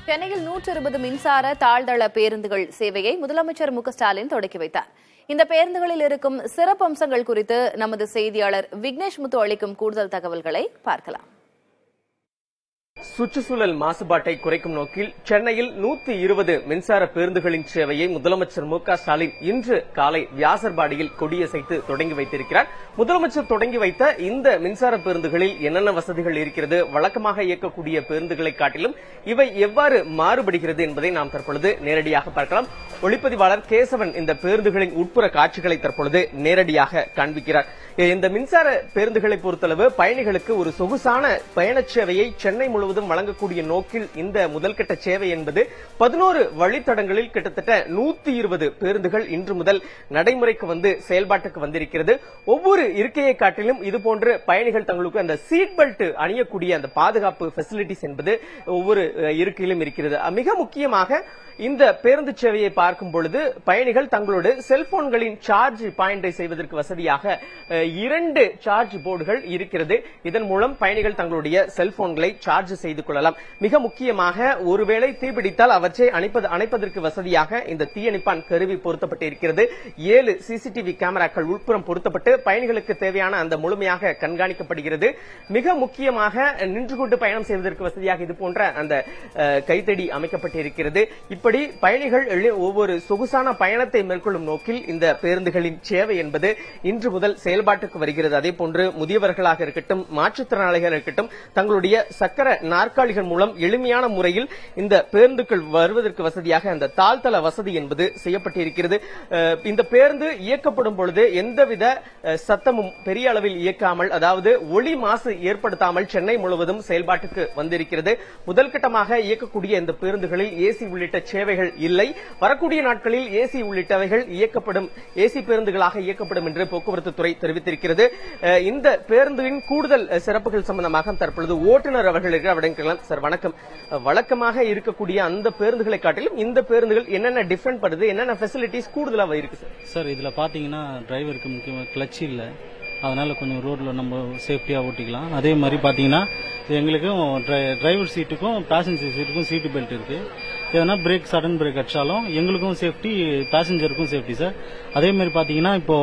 சென்னையில் 120 மின்சார தாழ்தள பேருந்துகள் சேவையை முதலமைச்சர் மு.க.ஸ்டாலின் தொடக்கி வைத்தார். இந்த பேருந்துகளில் இருக்கும் சிறப்பு அம்சங்கள் குறித்து நமது செய்தியாளர் விக்னேஷ் முத்து அளிக்கும் கூடுதல் தகவல்களை பார்க்கலாம். சுற்றுச்சூழல் மாசுபாட்டை குறைக்கும் நோக்கில் சென்னையில் 120 மின்சார பேருந்துகளின் சேவையை முதலமைச்சர் மு.க.ஸ்டாலின் இன்று காலை வியாசர்பாடியில் கொடியசைத்து தொடங்கி வைத்திருக்கிறார். முதலமைச்சர் தொடங்கி வைத்த இந்த மின்சார பேருந்துகளில் என்னென்ன வசதிகள் இருக்கிறது, வழக்கமாக இயக்கக்கூடிய பேருந்துகளை காட்டிலும் இவை எவ்வாறு மாறுபடுகிறது என்பதை நாம் தற்பொழுது நேரடியாக பார்க்கலாம். ஒளிப்பதிவாளர் கேசவன் இந்த பேருந்துகளின் உட்புற காட்சிகளை தற்பொழுது நேரடியாக காண்பிக்கிறார். இந்த மின்சார பேருந்துகளை பொறுத்தளவு பயணிகளுக்கு ஒரு சொகுசான பயணச் சேவையை சென்னை முழுவதும் வழங்கக்கூடிய நோக்கில் இந்த முதல்கட்ட சேவை என்பது 11 வழித்தடங்களில் கிட்டத்தட்ட 120 பேருந்துகள் இன்று முதல் நடைமுறைக்கு வந்து செயல்பாட்டுக்கு வந்திருக்கிறது. ஒவ்வொரு இருக்கையை காட்டிலும் இதுபோன்று பயணிகள் தங்களுக்கு அந்த சீட் பெல்ட் அணியக்கூடிய அந்த பாதுகாப்பு பெசிலிட்டிஸ் என்பது ஒவ்வொரு இருக்கையிலும் இருக்கிறது. மிக முக்கியமாக இந்த பேருந்து சேவையை பார்க்கும் பொழுது பயணிகள் தங்களோட செல்போன்களின் சார்ஜ் பாயிண்டை செய்வதற்கு வசதியாக 2 சார்ஜ் போர்டுகள் இருக்கிறது. இதன் மூலம் பயணிகள் தங்களுடைய செல்போன்களை சார்ஜ் செய்து கொள்ளலாம். மிக முக்கியமாக ஒருவேளை தீப்பிடித்தால் அவற்றை அணைப்பதற்கு வசதியாக இந்த தீயணைப்பான் கருவி பொருத்தப்பட்டு இருக்கிறது. 7 சிசிடிவி கேமராக்கள் உட்புறம் பொருத்தப்பட்டு பயணிகளுக்கு தேவையான அந்த முழுமையாக கண்காணிக்கப்படுகிறது. மிக முக்கியமாக நின்று கொண்டு பயணம் செய்வதற்கு வசதியாக இது போன்ற அந்த கைத்தடி அமைக்கப்பட்டிருக்கிறது. இப்படி பயணிகள் ஒவ்வொரு சொகுசான பயணத்தை மேற்கொள்ளும் நோக்கில் இந்த பேருந்துகளின் சேவை என்பது இன்று முதல் செயல்பாட்டுக்கு வருகிறது. அதேபோன்று முதியவர்களாக இருக்கட்டும், மாற்றுத்திறனாளிகள் இருக்கட்டும், தங்களுடைய சக்கர நாற்காலிகள் மூலம் எளிமையான முறையில் இந்த பேருந்துகள் வருவதற்கு வசதியாக அந்த தாழ்தள வசதி என்பது செய்யப்பட்டிருக்கிறது. இந்த பேருந்து இயக்கப்படும் பொழுது எந்தவித சத்தமும் பெரிய அளவில் இயக்காமல், அதாவது ஒளி மாசு ஏற்படுத்தாமல் சென்னை முழுவதும் செயல்பாட்டுக்கு வந்திருக்கிறது. முதல் கட்டமாக இயக்கக்கூடிய இந்த பேருந்துகளில் ஏசி உள்ளிட்ட சேவைகள் இல்லை. வரக்கூடிய நாட்களில் ஏசி உள்ளிட்டவைகள் இயக்கப்படும், ஏசி பேருந்துகளாக இயக்கப்படும் என்று போக்குவரத்து துறை தெரிவித்திருக்கிறது. இந்த பேருந்தின் கூடுதல் சிறப்புகள் சம்பந்தமாக தற்பொழுது ஓட்டுநர் அவர்கள் இருக்கிறார். சார் வணக்கம். வழக்கமாக இருக்கக்கூடிய அந்த பேருந்துகளை காட்டிலும் இந்த பேருந்துகள் என்னென்ன டிஃபரெண்ட் படுது, என்னென்ன ஃபெசிலிட்டிஸ் கூடுதலாக இருக்கு சார்? சார் இதுல பாத்தீங்கன்னா டிரைவருக்கு முக்கியமாக கிளட்ச் இல்ல, அதனால கொஞ்சம் ரோட்ல நம்ம சேஃப்டியா ஓட்டிக்கலாம். அதே மாதிரி பாத்தீங்கன்னா எங்களுக்கும் டிரைவர் சீட்டுக்கும் பேசஞ்சர் சீட்டுக்கும் சீட்டு பெல்ட் இருக்கு. எதனா பிரேக் சடன் பிரேக் அடிச்சாலும் எங்களுக்கும் சேஃப்டி, பேசஞ்சருக்கும் சேஃப்டி சார். அதே மாதிரி பாத்தீங்கன்னா இப்போ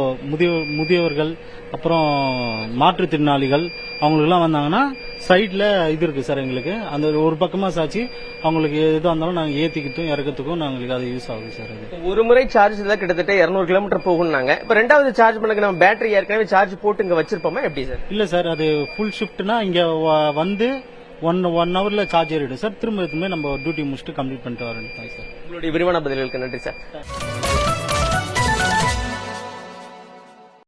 முதியவர்கள் அப்புறம் மாற்றுத்திறனாளிகள் அவங்களுக்குலாம் வந்தாங்கன்னா சைட்ல இது இருக்கு சார். எங்களுக்கு அந்த ஒரு பக்கமா சாச்சு அவங்களுக்கு எதுவும் இருந்தாலும் நாங்க ஏத்திக்கிறதும் இறக்கத்துக்கும் நாங்களுக்கு அது யூஸ் ஆகுது சார். அது ஒரு முறை சார்ஜ் தான் கிட்டத்தட்ட 200 கிலோமீட்டர் போகும்னாங்க. இப்ப ரெண்டாவது சார்ஜ் பண்ணக்கு நம்ம பேட்டரி ஏற்கனவே சார்ஜ் போட்டு இங்க வச்சிருப்போமா எப்படி சார்? இல்ல சார், அது ஃபுல் ஷிப்ட்னா இங்க வந்து ஒன் ஹவர்ல சார்ஜ் ஏறிடும் சார். திரும்ப நம்ம டியூட்டி முடிச்சுட்டு கம்ப்ளீட் பண்ணிட்டு வரேன் சார். உங்களுடைய விரிவான பதில்களுக்கு நன்றி சார்.